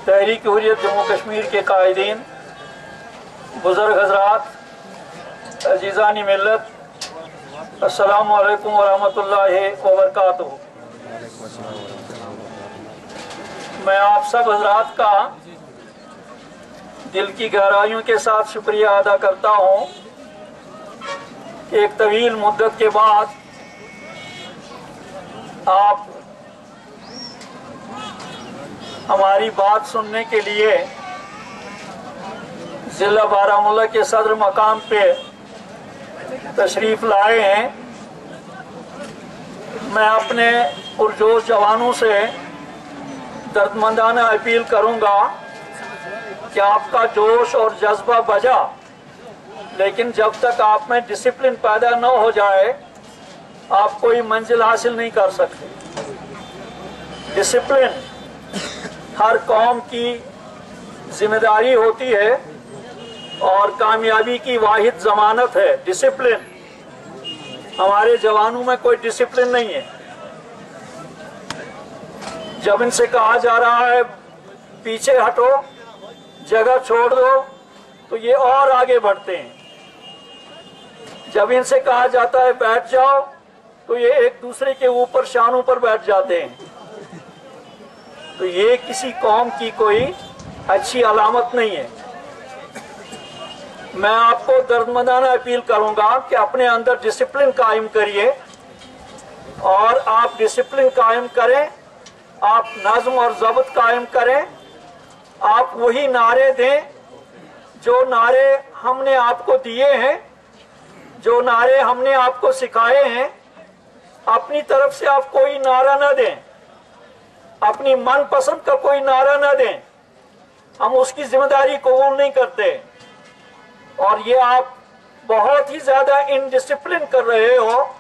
तहरीक हुर्रियत जम्मू कश्मीर के कायदीन, बुजुर्ग हजरात, अजीज़ानी मिल्लत, अस्सलामु अलैकुम वरहमतुल्लाहि वबरकातुहू। मैं आप सब हजरात का दिल की गहराइयों के साथ शुक्रिया अदा करता हूँ। एक तवील मुद्दत के बाद आप हमारी बात सुनने के लिए जिला बारामूला के सदर मकाम पे तशरीफ लाए हैं। मैं अपने पुरजोश जवानों से दर्दमंदाना अपील करूंगा कि आपका जोश और जज्बा बजा, लेकिन जब तक आप में डिसिप्लिन पैदा न हो जाए आप कोई मंजिल हासिल नहीं कर सकते। डिसिप्लिन हर कौम की जिम्मेदारी होती है और कामयाबी की वाहिद जमानत है डिसिप्लिन। हमारे जवानों में कोई डिसिप्लिन नहीं है। जब इनसे कहा जा रहा है पीछे हटो, जगह छोड़ दो, तो ये और आगे बढ़ते हैं। जब इनसे कहा जाता है बैठ जाओ, तो ये एक दूसरे के ऊपर शानों पर बैठ जाते हैं। तो ये किसी कौम की कोई अच्छी अलामत नहीं है। मैं आपको दर्दमंदाना अपील करूंगा कि अपने अंदर डिसिप्लिन कायम करिए, और आप डिसिप्लिन कायम करें, आप नज़्म और ज़ब्त कायम करें, आप वही नारे दें जो नारे हमने आपको दिए हैं, जो नारे हमने आपको सिखाए हैं। अपनी तरफ से आप कोई नारा ना दें, अपनी मनपसंद का कोई नारा ना दें, हम उसकी जिम्मेदारी कबूल नहीं करते। और ये आप बहुत ही ज्यादा इनडिसिप्लिन कर रहे हो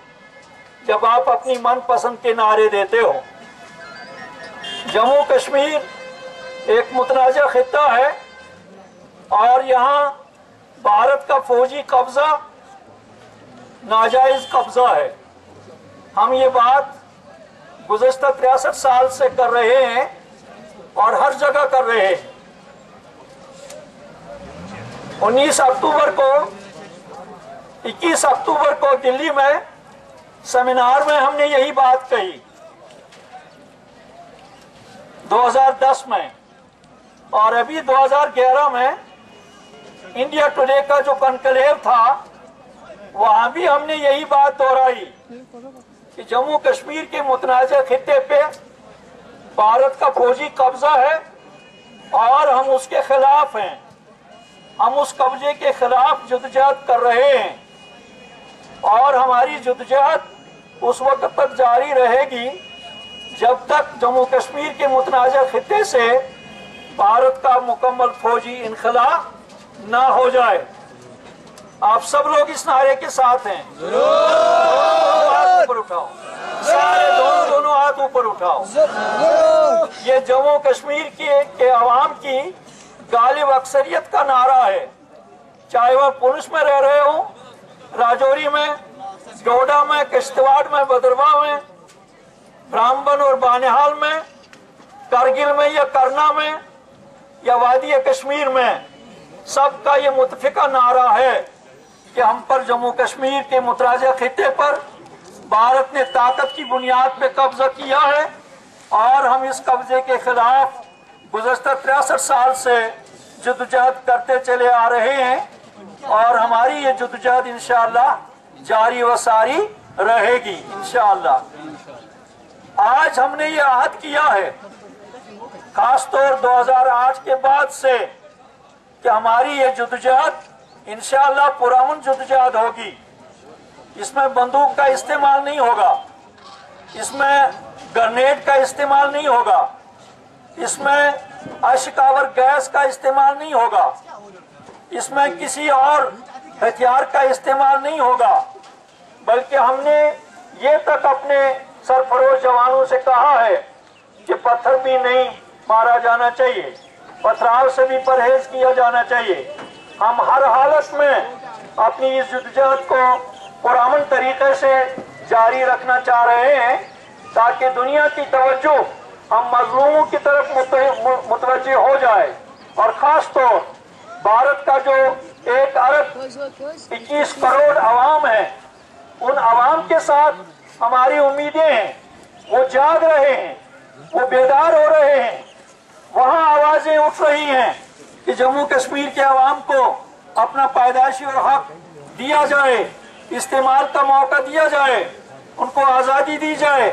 जब आप अपनी मनपसंद के नारे देते हो। जम्मू कश्मीर एक मुतनाज़ा खित्ता है और यहाँ भारत का फौजी कब्जा नाजायज कब्जा है। हम ये बात गुज़श्ता 63 साल से कर रहे हैं और हर जगह कर रहे हैं। 19 अक्टूबर को 21 अक्टूबर को दिल्ली में सेमिनार में हमने यही बात कही 2010 में, और अभी 2011 में इंडिया टुडे का जो कॉन्क्लेव था वहां भी हमने यही बात दोहराई कि जम्मू कश्मीर के मुतनाज़ा खित्ते पे भारत का फौजी कब्जा है और हम उसके खिलाफ हैं। हम उस कब्जे के खिलाफ जद्दोजहद कर रहे हैं और हमारी जद्दोजहद उस वक्त तक जारी रहेगी जब तक जम्मू कश्मीर के मुतनाज़ा खित्ते से भारत का मुकम्मल फौजी इनखला ना हो जाए। आप सब लोग इस नारे के साथ हैं। हाथ ऊपर उठाओ, सारे दोनों हाथ ऊपर उठाओ। ये जम्मू कश्मीर के अवाम की गालिब अक्सरियत का नारा है, चाहे वह पुलिस में रह रहे हो, राजौरी में, डोडा में, किश्तवाड़ में, भद्रवाह में, ब्राह्मण और बानिहाल में, कारगिल में या करना में या वादी कश्मीर में, सबका ये मुतफिका नारा है कि हम पर जम्मू कश्मीर के मुतराज़ा खित्ते पर भारत ने ताकत की बुनियाद पे कब्जा किया है और हम इस कब्जे के खिलाफ गुज़श्ता 63 साल से जद्दोजहद करते चले आ रहे हैं और हमारी ये जद्दोजहद इंशाअल्लाह जारी व सारी रहेगी इंशाअल्लाह। आज हमने ये अहद किया है खासतौर 2008 के बाद से कि हमारी ये जद्दोजहद इंशाअल्लाह पुरअमन जद्दोजहद होगी। इसमें बंदूक का इस्तेमाल नहीं होगा, इसमें ग्रेनेड का इस्तेमाल नहीं होगा, इसमें अश्कावर गैस का इस्तेमाल नहीं होगा, इसमें किसी और हथियार का इस्तेमाल नहीं होगा, बल्कि हमने ये तक अपने सरफरोश जवानों से कहा है कि पत्थर भी नहीं मारा जाना चाहिए, पथराव से भी परहेज किया जाना चाहिए। हम हर हालत में अपनी इस जद्दोजहद को पुरअमन तरीके से जारी रखना चाह रहे हैं ताकि दुनिया की तवज्जो हम मजलूमों की तरफ मुतवज्जे हो जाए, और खास तौर भारत का जो 1 अरब 21 करोड़ अवाम है, उन अवाम के साथ हमारी उम्मीदें हैं। वो जाग रहे हैं, वो बेदार हो रहे हैं। वहाँ आवाजें उठ रही हैं कि जम्मू कश्मीर के अवाम को अपना पैदाइशी और हक दिया जाए, इस्तेमाल का मौका दिया जाए, उनको आज़ादी दी जाए।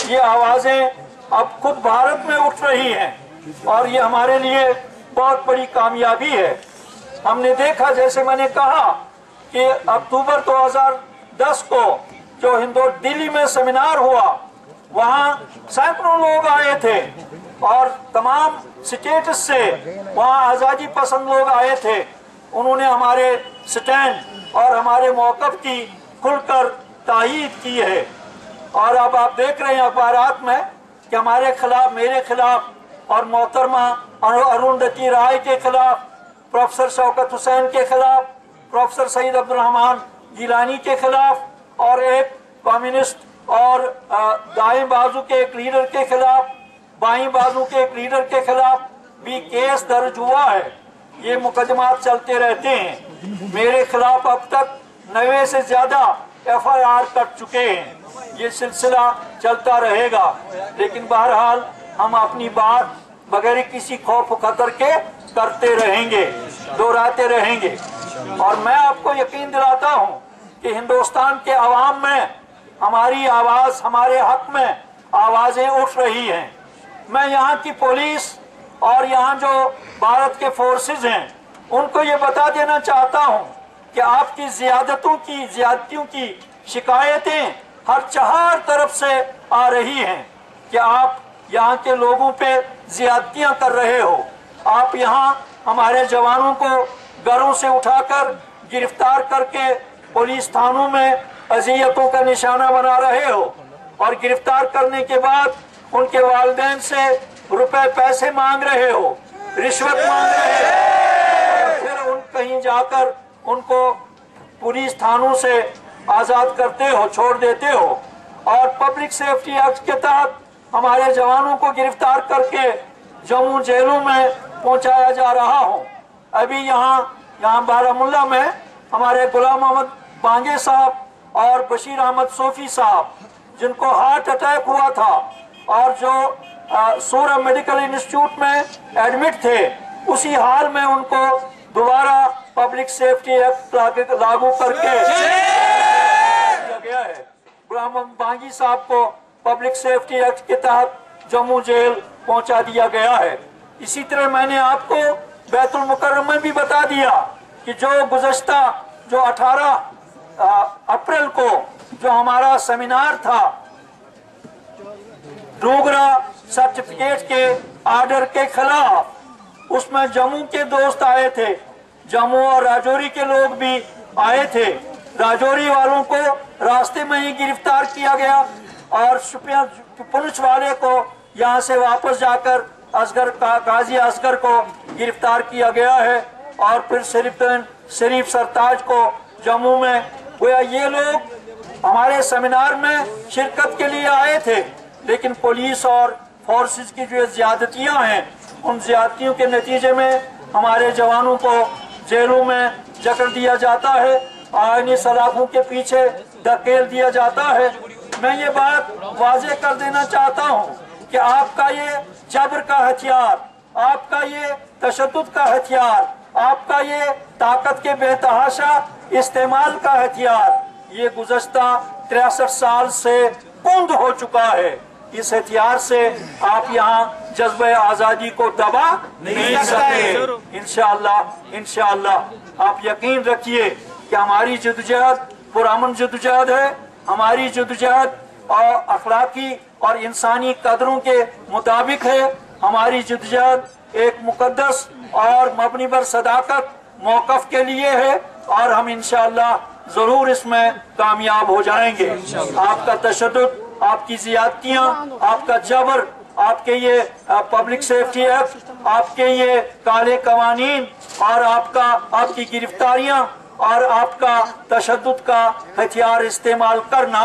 ये आवाजें अब खुद भारत में उठ रही हैं और ये हमारे लिए बहुत बड़ी कामयाबी है। हमने देखा, जैसे मैंने कहा, कि अक्टूबर 2010 को जो दिल्ली में सेमिनार हुआ, वहाँ सैकड़ों लोग आए थे और तमाम स्टेट्स से वहाँ आज़ादी पसंद लोग आए थे। उन्होंने हमारे स्टैंड और हमारे मौक़िफ़ की खुलकर तायीद की है। और अब आप देख रहे हैं अखबारात में कि हमारे खिलाफ, मेरे खिलाफ और मोहतरमा अरुंधति राय के खिलाफ, प्रोफेसर शौकत हुसैन के खिलाफ, प्रोफेसर सईद अब्दुल रहमान गिलानी के खिलाफ और एक कम्युनिस्ट और दाएं बाजू के एक लीडर के खिलाफ, बाईं बाजू के एक लीडर के खिलाफ भी केस दर्ज हुआ है। ये मुकदमात चलते रहते हैं। मेरे खिलाफ अब तक 90 से ज्यादा FIR कट चुके हैं। ये सिलसिला चलता रहेगा, लेकिन बहरहाल हम अपनी बात बगैर किसी खौफ खतर के करते रहेंगे, दोहराते रहेंगे। और मैं आपको यकीन दिलाता हूँ कि हिंदुस्तान के अवाम में हमारी आवाज, हमारे हक में आवाजें उठ रही हैं। मैं यहाँ की पुलिस और यहाँ जो भारत के फोर्सेस हैं, उनको ये बता देना चाहता हूँ कि आपकी ज्यादतियों की शिकायतें हर तरफ से आ रही हैं कि आप यहाँ के लोगों पे ज्यादतियाँ कर रहे हो। आप यहाँ हमारे जवानों को घरों से उठाकर गिरफ्तार करके पुलिस थानों में अजियतों का निशाना बना रहे हो, और गिरफ्तार करने के बाद उनके वालिदैन से रुपए पैसे मांग रहे हो, रिश्वत मांग रहे हो, और फिर कहीं जाकर उनको पुलिस थानों से आजाद करते हो, छोड़ देते हो। और पब्लिक सेफ्टी एक्ट के तहत हमारे जवानों को गिरफ्तार करके जम्मू जेलों में पहुंचाया जा रहा हो। अभी यहाँ बारामुल्ला में हमारे गुलाम अहमद बांगे साहब और बशीर अहमद सोफी साहब, जिनको हार्ट अटैक हुआ था और जो सूरा मेडिकल इंस्टीट्यूट में एडमिट थे, उसी हाल में उनको दोबारा पब्लिक सेफ्टी एक्ट लागू करके दिया गया है। गुलाम अहमद बांगी साहब को पब्लिक सेफ्टी एक्ट के तहत जम्मू जेल पहुंचा दिया गया है। इसी तरह मैंने आपको बैतुल मुकर्रम में भी बता दिया कि जो गुज़श्ता 18 अप्रैल को जो हमारा सेमिनार था, डोगरा सर्टिफिकेट के आर्डर के खिलाफ, उसमें जम्मू के दोस्त आए थे, जम्मू और राजौरी के लोग भी आए थे। राजौरी वालों को रास्ते में ही गिरफ्तार किया गया और पुलिस वाले को यहाँ से वापस जाकर काजी असगर को गिरफ्तार किया गया है। और फिर शरीफ सरताज को जम्मू में, गोया ये लोग हमारे सेमिनार में शिरकत के लिए आए थे, लेकिन पुलिस और फोर्सेस की जो ज्यादतियां हैं, उन ज्यादतियों के नतीजे में हमारे जवानों को जेलों में जकड़ दिया जाता है, आईनी सलाखों के पीछे धकेल दिया जाता है। मैं ये बात वाजे कर देना चाहता हूँ कि आपका ये जबर का हथियार, आपका ये तशद्दुद का हथियार, आपका ये ताकत के बेतहाशा इस्तेमाल का हथियार, ये गुज़श्ता 63 साल से कुंद हो चुका है। इस हथियार से आप यहाँ जज्बे आजादी को दबा नहीं सकते। इंशाअल्लाह आप यकीन रखिए कि हमारी जद्दोजहद पुरअमन जद्दोजहद है। हमारी जद्दोजहद और अखलाकी और इंसानी कदरों के मुताबिक है। हमारी जद्दोजहद एक मुकद्दस और मबनी बर सदाकत मौक़िफ़ के लिए है, और हम इंशाअल्लाह जरूर इसमें कामयाब हो जाएंगे। आपका तशद्दुद, आपकी ज़ियादतियाँ, आपका जबर, आपके ये पब्लिक सेफ्टी एक्ट, आपके ये काले कवानीन और आपकी गिरफ्तारियाँ और आपका तशद्दुद का हथियार इस्तेमाल करना,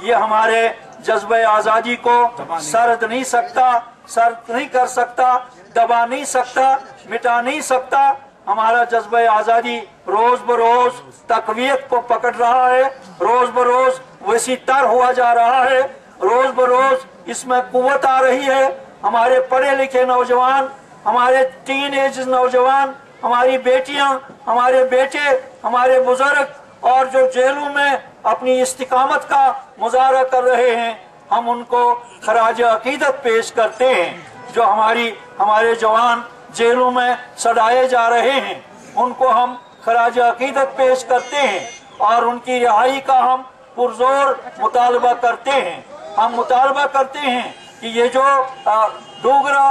ये हमारे जज्बे आज़ादी को सरद नहीं सकता, सर नहीं कर सकता, दबा नहीं सकता, मिटा नहीं सकता। हमारा जज्बा आजादी रोज बरोज तकवीत को पकड़ रहा है, रोज बरोज वसी तर हुआ जा रहा है, रोज बरोज इसमें कुव्वत आ रही है। हमारे पढ़े लिखे नौजवान, हमारे टीन एज नौजवान, हमारी बेटियां, हमारे बेटे, हमारे बुजुर्ग और जो जेलों में अपनी इस्तिकामत का मुजाहरा कर रहे हैं, हम उनको खराज अकीदत पेश करते हैं। जो हमारे जवान जेलों में सड़ाए जा रहे हैं, उनको हम खराज अकीदत पेश करते हैं और उनकी रिहाई का हम पुरजोर मुतालबा करते हैं। हम मुतालबा करते हैं कि ये जो डोगरा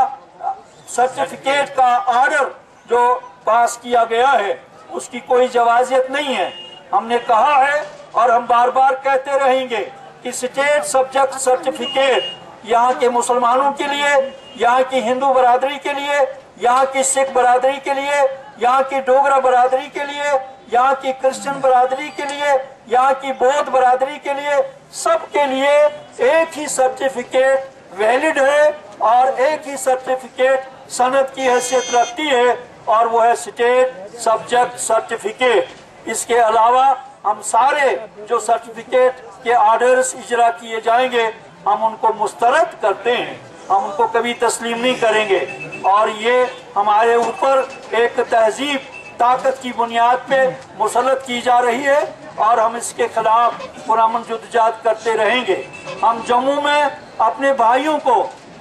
सर्टिफिकेट का ऑर्डर जो पास किया गया है, उसकी कोई जवाजियत नहीं है। हमने कहा है और हम बार बार कहते रहेंगे कि स्टेट सब्जेक्ट सर्टिफिकेट यहाँ के मुसलमानों के लिए, यहाँ की हिंदू बरादरी के लिए, यहाँ की सिख बरादरी के लिए, यहाँ की डोगरा बरादरी के लिए, यहाँ की क्रिश्चियन बरादरी के लिए, यहाँ की बौद्ध बरादरी के लिए, सब के लिए एक ही सर्टिफिकेट वैलिड है और एक ही सर्टिफिकेट सनद की हैसियत रखती है और वो है स्टेट सब्जेक्ट सर्टिफिकेट। इसके अलावा हम सारे जो सर्टिफिकेट के ऑर्डर्स इजरा किए जाएंगे, हम उनको मुस्तरद करते हैं, हम उनको कभी तस्लीम नहीं करेंगे। और ये हमारे ऊपर एक तहजीब ताकत की बुनियाद पे मुसलत की जा रही है और हम इसके खिलाफ पुरअमन जुद्दोजहद करते रहेंगे। हम जम्मू में अपने भाइयों को,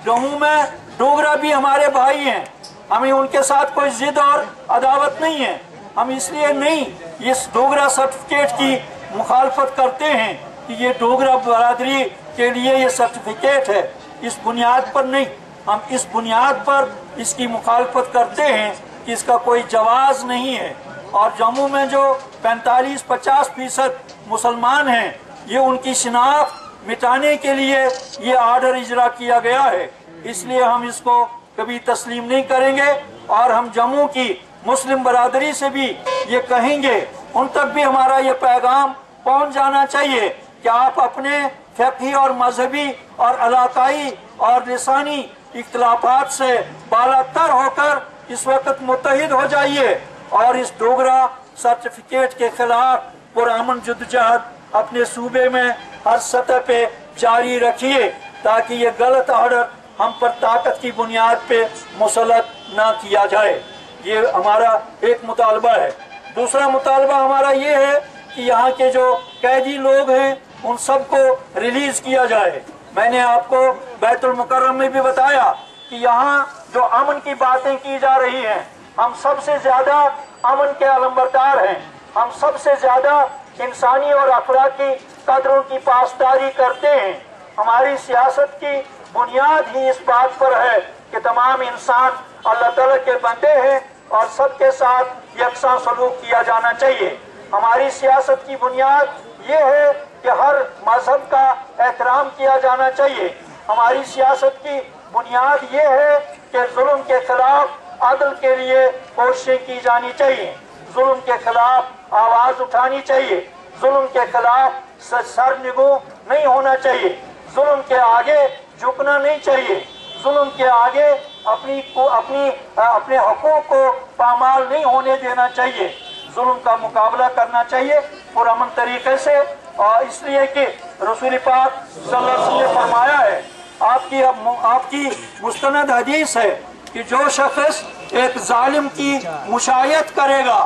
जम्मू में डोगरा भी हमारे भाई हैं, हमें उनके साथ कोई जिद और अदावत नहीं है। हम इसलिए नहीं इस डोगरा सर्टिफिकेट की मुखालफत करते हैं कि ये डोगरा बरादरी के लिए ये सर्टिफिकेट है, इस बुनियाद पर नहीं। हम इस बुनियाद पर इसकी मुखालफत करते हैं कि इसका कोई जवाज नहीं है। और जम्मू में जो 45-50% मुसलमान हैं, ये उनकी शिनाख्त मिटाने के लिए ये ऑर्डर इजरा किया गया है, इसलिए हम इसको कभी तस्लीम नहीं करेंगे। और हम जम्मू की मुस्लिम बरादरी से भी ये कहेंगे, उन तक भी हमारा ये पैगाम पहुंच जाना चाहिए कि आप अपने फ़िक़ही और मजहबी और इलाकाई और लिसानी इख्तिलाफात से बालातर होकर इस वक्त मुत्तहिद हो जाइए और इस डोगरा सर्टिफिकेट के खिलाफ पुरअमन जुद्दोजहद अपने सूबे में हर सतह पे जारी रखिए, ताकि ये गलत ऑर्डर हम पर ताकत की बुनियाद पे मुसलत ना किया जाए। ये हमारा एक मुतालबा है। दूसरा मुतालबा हमारा ये है कि यहाँ के जो कैदी लोग हैं, उन सबको रिलीज किया जाए। मैंने आपको बैतुल मुकर्रम में भी बताया कि यहाँ जो अमन की बातें की जा रही हैं, हम सबसे ज्यादा अमन के अलंबरदार हैं, हम सबसे ज्यादा इंसानी और अखलाकी कदरों की पासदारी करते हैं। हमारी सियासत की बुनियाद ही इस बात पर है कि तमाम इंसान अल्लाह ताला के बंदे हैं और सबके साथ यकसा सलूक किया जाना चाहिए। हमारी सियासत की बुनियाद ये है कि हर मजहब का एहतराम किया जाना चाहिए। हमारी सियासत की बुनियाद ये है कि जुल्म के खिलाफ अदल के लिए कोशिशें की जानी चाहिए, जुल्म के खिलाफ आवाज उठानी चाहिए, जुल्म के खिलाफ सर निगू नहीं होना चाहिए, जुल्म के आगे झुकना नहीं चाहिए, जुल्म के आगे अपने हकों को पामाल नहीं होने देना चाहिए, जुल्म का मुकाबला करना चाहिए पुरअमन तरीके से। और इसलिए कि रसूल पाक सल्लल्लाहु अलैहि वसल्लम ने फरमाया है, आपकी मुस्तनद हदीस है कि जो शख्स एक जालिम की मुशायत करेगा,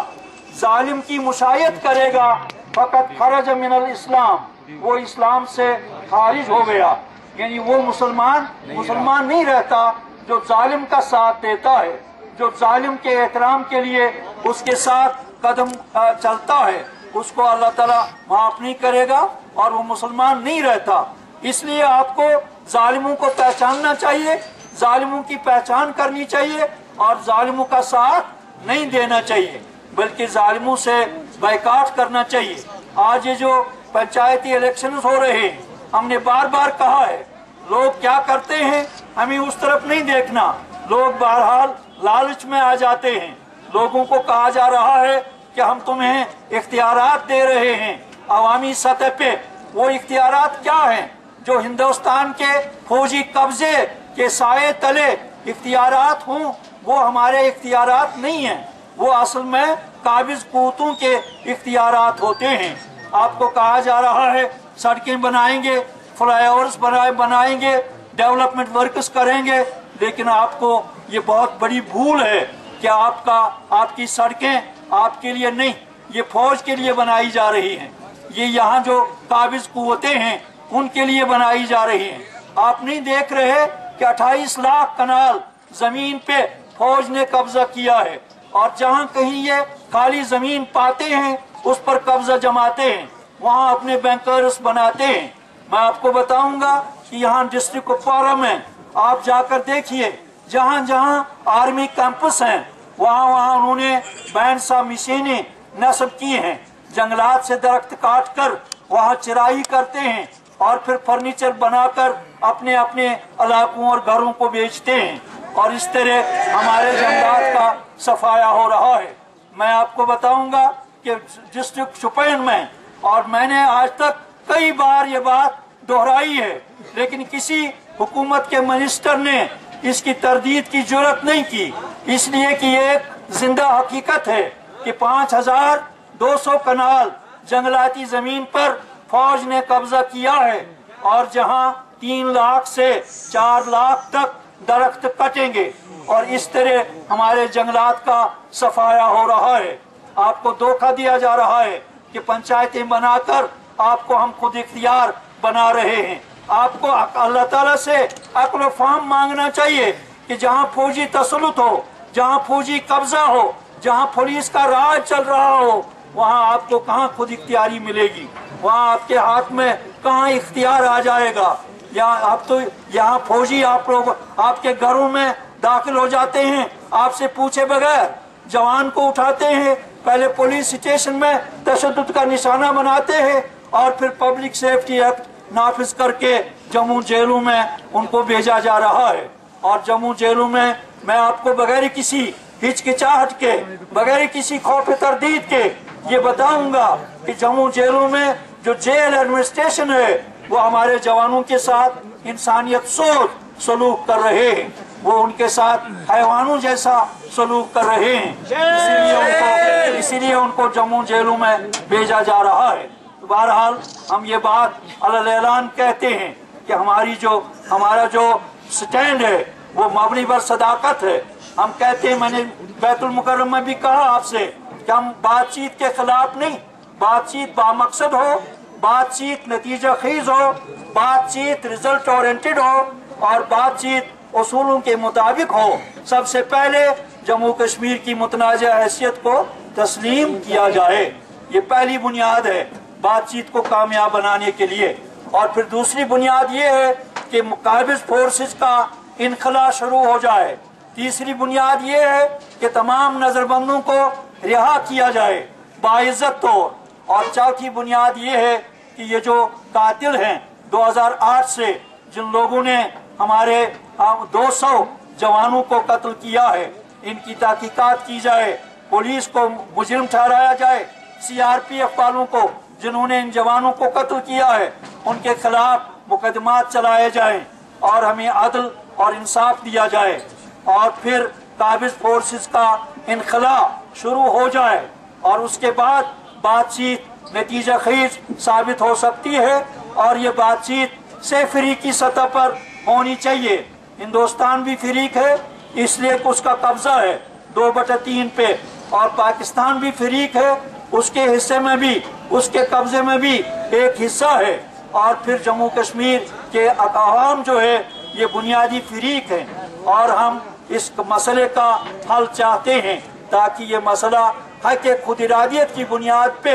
जालिम की मुशायत करेगा, फकत खरज मिनल इस्लाम, वो इस्लाम से खारिज हो गया। यानी वो मुसलमान नहीं रहता जो जालिम का साथ देता है, जो जालिम के एहतराम के लिए उसके साथ कदम चलता है, उसको अल्लाह ताला माफ नहीं करेगा और वो मुसलमान नहीं रहता। इसलिए आपको जालिमों को पहचानना चाहिए, जालिमों की पहचान करनी चाहिए और जालिमों का साथ नहीं देना चाहिए, बल्कि जालिमों से बायकाट करना चाहिए। आज ये जो पंचायती इलेक्शन हो रहे हैं, हमने बार बार कहा है, लोग क्या करते हैं हमें उस तरफ नहीं देखना। लोग बहरहाल लालच में आ जाते हैं। लोगों को कहा जा रहा है कि हम तुम्हें इख्तियारात दे रहे हैं अवामी सतह पे। वो इख्तियारात क्या हैं? जो हिंदुस्तान के फौजी कब्जे के साए तले इख्तियारात हों, वो हमारे इख्तियारात नहीं हैं, वो असल में काबिज कुव्वतों के इख्तियारात होते हैं। आपको कहा जा रहा है सड़कें बनाएंगे, फ्लाईओवर्स बनाएंगे, डेवलपमेंट वर्क्स करेंगे, लेकिन आपको ये बहुत बड़ी भूल है कि आपकी सड़कें आपके लिए नहीं, ये फौज के लिए बनाई जा रही हैं। ये यहाँ जो काबिज कुव्वतें हैं उनके लिए बनाई जा रही हैं। आप नहीं देख रहे कि 28 लाख कनाल जमीन पे फौज ने कब्जा किया है, और जहाँ कहीं ये खाली जमीन पाते हैं उस पर कब्जा जमाते हैं, वहाँ अपने बैंकर्स बनाते हैं। मैं आपको बताऊंगा कि यहाँ डिस्ट्रिक्ट कुपवारा में आप जाकर देखिए, जहाँ जहाँ आर्मी कैंपस हैं वहाँ उन्होंने बैंड सा मशीनें नस्ब की हैं, जंगलात से दरख्त काट कर वहाँ चिराई करते हैं और फिर फर्नीचर बनाकर अपने अपने इलाकों और घरों को बेचते हैं, और इस तरह हमारे जंगलात का सफाया हो रहा है। मैं आपको बताऊंगा कि डिस्ट्रिक्ट शोपियान में, और मैंने आज तक कई बार ये बात दोहराई है, लेकिन किसी हुकूमत के मिनिस्टर ने इसकी तरदीद की जरूरत नहीं की, इसलिए कि ये एक जिंदा हकीकत है कि 5200 कनाल जंगलाती जमीन पर फौज ने कब्जा किया है, और जहां 3 लाख से 4 लाख तक दरख्त कटेंगे, और इस तरह हमारे जंगलात का सफाया हो रहा है। आपको धोखा दिया जा रहा है कि पंचायतें बनाकर आपको हम खुद इख्तियार बना रहे हैं। आपको अल्लाह ताला से अक्ल फाम मांगना चाहिए कि जहाँ फौजी तसल्लुत हो, जहाँ फौजी कब्जा हो, जहाँ पुलिस का राज चल रहा हो, वहाँ आपको कहाँ खुद इख्तियारी मिलेगी, वहाँ आपके हाथ में कहाँ इख्तियार आ जाएगा। आप तो यहाँ फौजी आप लोग आपके घरों में दाखिल हो जाते हैं, आपसे पूछे बगैर जवान को उठाते हैं, पहले पुलिस स्टेशन में तशद्दुद का निशाना बनाते हैं, और फिर पब्लिक सेफ्टी एक्ट नाफिज करके जम्मू जेलों में उनको भेजा जा रहा है। और जम्मू जेलों में मैं आपको बगैर किसी हिचकिचाहट के, बगैर किसी खौफ तरदीद के ये बताऊंगा कि जम्मू जेलों में जो जेल एडमिनिस्ट्रेशन है वो हमारे जवानों के साथ इंसानियत सोच सलूक कर रहे हैं, वो उनके साथ हैवानों जैसा सलूक कर रहे हैं, इसीलिए उनको जम्मू जेलों में भेजा जा रहा है। तो बहरहाल हम ये बात अलग-ऐलान कहते हैं कि हमारा जो स्टैंड है वो मबनी पर सदाकत है। हम कहते हैं, मैंने बैतुल मुकर्रम में भी कहा आपसे कि हम बातचीत के खिलाफ नहीं, बातचीत बामकसद हो, बातचीत नतीजा खीज हो, बातचीत रिजल्ट ओरिएंटेड हो, और बातचीत उसूलों के मुताबिक हो। सबसे पहले जम्मू कश्मीर की मुतनाज़ा हैसियत को तस्लीम किया जाए, ये पहली बुनियाद है बातचीत को कामयाब बनाने के लिए। और फिर दूसरी बुनियाद ये है कि मुकाबिज फोर्सेस का इनखला शुरू हो जाए। तीसरी बुनियाद ये है कि तमाम नजरबंदों को रिहा किया जाए बाइज्जत तौर। और चौथी बुनियाद ये है कि ये जो कातिल हैं 2008 से जिन लोगों ने हमारे 200 जवानों को कत्ल किया है, इनकी तहकीकात की जाए, पुलिस को मुजरिम ठहराया जाए, CRPF वालों को जिन्होंने इन जवानों को कत्ल किया है उनके खिलाफ मुकदमात चलाए जाएं, और हमें अदल और इंसाफ दिया जाए, और फिर काबिज फोर्सेस का इनखला शुरू हो जाए, और उसके बाद बातचीत नतीजा खीज साबित हो सकती है। और ये बातचीत से फ्रीक की सतह पर होनी चाहिए। हिंदुस्तान भी फ्रीक है, इसलिए उसका कब्जा है 2/3 पे, और पाकिस्तान भी फ्रीक है, उसके हिस्से में भी, उसके कब्जे में भी एक हिस्सा है। और फिर जम्मू कश्मीर के अवाम जो है ये बुनियादी फ्रीक है, और हम इस मसले का हल चाहते हैं ताकि ये मसला हक खुद इरादियत की बुनियाद पे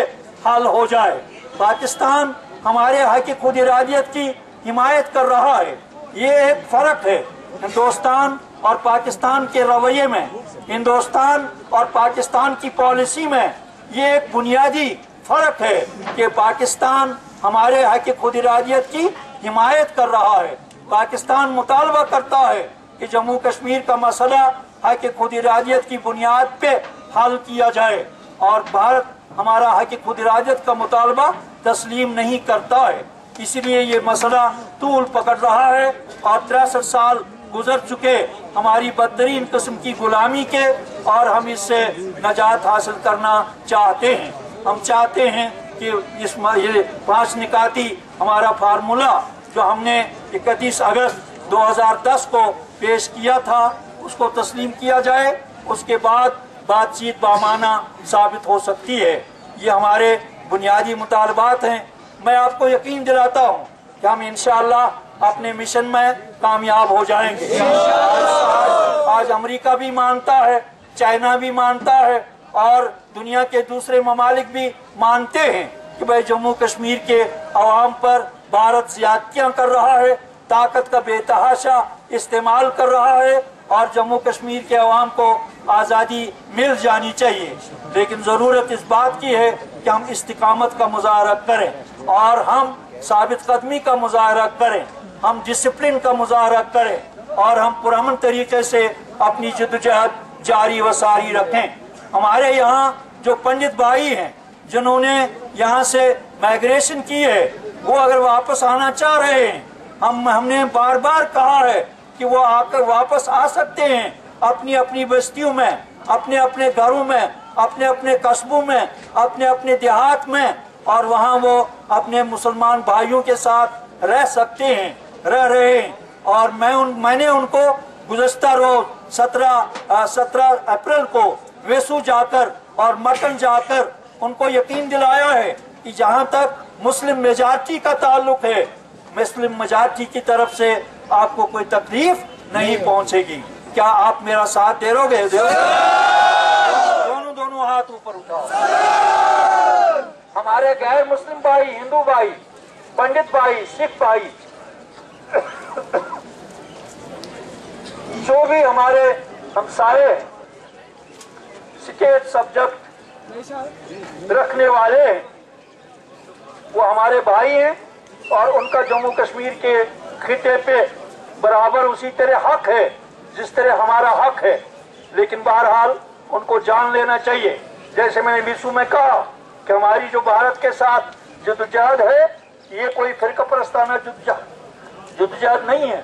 हल हो जाए। पाकिस्तान हमारे हक खुद इरादियत की हिमायत कर रहा है, ये एक फर्क है हिंदुस्तान और पाकिस्तान के रवैये में, हिंदुस्तान और पाकिस्तान की पॉलिसी में ये एक बुनियादी फर्क है कि पाकिस्तान हमारे हक खुद इरादियत की हिमायत कर रहा है। पाकिस्तान मुतालबा करता है कि जम्मू कश्मीर का मसला हक खुद इरादियत की बुनियाद पे हल किया जाए, और भारत हमारा हक खुद इरादियत का मुतालबा तस्लीम नहीं करता है। इसलिए ये मसला तूल पकड़ रहा है, और 63 साल गुजर चुके हमारी बदतरीन किस्म की गुलामी के, और हम इससे नजात हासिल करना चाहते हैं। हम चाहते हैं कि ये 5 निकाती हमारा फार्मूला जो हमने 31 अगस्त 2010 को पेश किया था उसको तस्लीम किया जाए, उसके बाद बातचीत बामाना साबित हो सकती है। ये हमारे बुनियादी मुतालबात हैं। मैं आपको यकीन दिलाता हूँ कि हम इंशाअल्लाह अपने मिशन में कामयाब हो जाएंगे। आज अमेरिका भी मानता है, चाइना भी मानता है, और दुनिया के दूसरे ममालिक भी मानते हैं कि भाई जम्मू कश्मीर के अवाम पर भारत ज्यादतियां कर रहा है, ताकत का बेतहाशा इस्तेमाल कर रहा है, और जम्मू कश्मीर के अवाम को आज़ादी मिल जानी चाहिए। लेकिन ज़रूरत इस बात की है कि हम इस्तिकामत का मुजाहरा करें, और हम साबित कदमी का मुजाहरा करें, हम डिसिप्लिन का मुजाहरा करें, और हम पुरअमन तरीके से अपनी जद्दोजहद जारी व सारी रखें। हमारे यहाँ जो पंडित भाई हैं जिन्होंने यहाँ से माइग्रेशन की है, वो अगर वापस आना चाह रहे हैं, हमने बार बार कहा है कि वो आकर वापस आ सकते हैं अपनी अपनी बस्तियों में, अपने अपने घरों में, अपने अपने कस्बों में, अपने अपने देहात में, और वहाँ वो अपने मुसलमान भाइयों के साथ रह सकते हैं, रह रहे हैं। और मैंने उनको गुज़श्ता रोज 17 अप्रैल को वेसू जाकर और मटन जाकर उनको यकीन दिलाया है कि जहाँ तक मुस्लिम मेजॉरिटी का ताल्लुक है, मुस्लिम मेजॉरिटी की तरफ से आपको कोई तकलीफ नहीं पहुंचेगी। क्या आप मेरा साथ दे दोगे? दोनों हाथ ऊपर उठाओ। हमारे गैर मुस्लिम भाई, हिंदू भाई, पंडित भाई, सिख भाई, जो भी हमारे हमसाये स्टेट सब्जेक्ट रखने वाले हैं, वो हमारे भाई हैं, और उनका जम्मू कश्मीर के खिते पे बराबर उसी तरह हक है जिस तरह हमारा हक है। लेकिन बहरहाल उनको जान लेना चाहिए, जैसे मैंने विशु में कहा कि हमारी जो भारत के साथ जद्दोजहद है, ये कोई फिरका परस्ताना जद्दोजहद नहीं है।